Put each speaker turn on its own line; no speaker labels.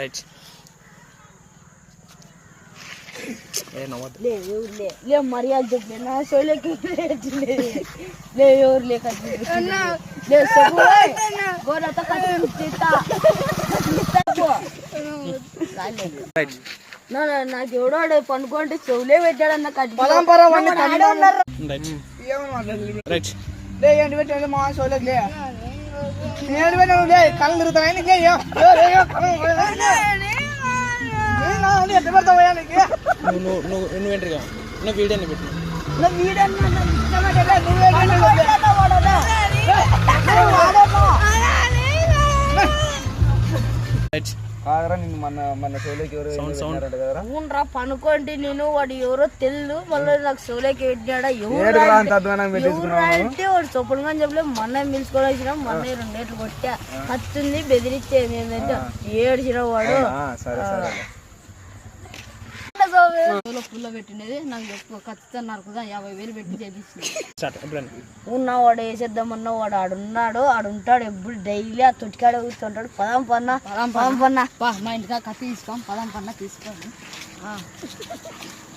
right
లే మర్యాద చెప్పలే నా సోలోకి లే ఎవరు లేక గోడతో నాకు ఎవడో పనుకోండి చెవులే పెట్టాడన్న కట్టి మా సోలోకి లే కళ్ళు తిరుగుతాయి
నువ్వు ఎంట్రీగా నువ్వు వీడియోని పెట్టు
అవునరా పనుకోండి నేను వాడు ఎవరో తెలియదు మళ్ళీ నాకు సోలోకి పెట్టాడా అంటే వాడు చొప్పుడుగా చెప్పలే మొన్న పిలుచుకొని వచ్చినా మొన్న 2 రేట్లు కొట్టా కత్తుంది బెదిరించేది ఏంటంటే ఏడ్చిన వాడు పుల్ల పెట్టినది నాకు ఎక్కువ ఖచ్చితంగా నరకుదా 50,000 పెట్టి చేపిస్తుంది ఉన్నవాడు వేసేద్దామన్నా వాడు ఆడుంటాడు ఎప్పుడు డైలీ ఆ తొట్టికాడ కూర్చుంటాడు పదం పన్నా మా ఇంటికా కత్తి తీసుకోం పదం పన్నా తీసుకోండి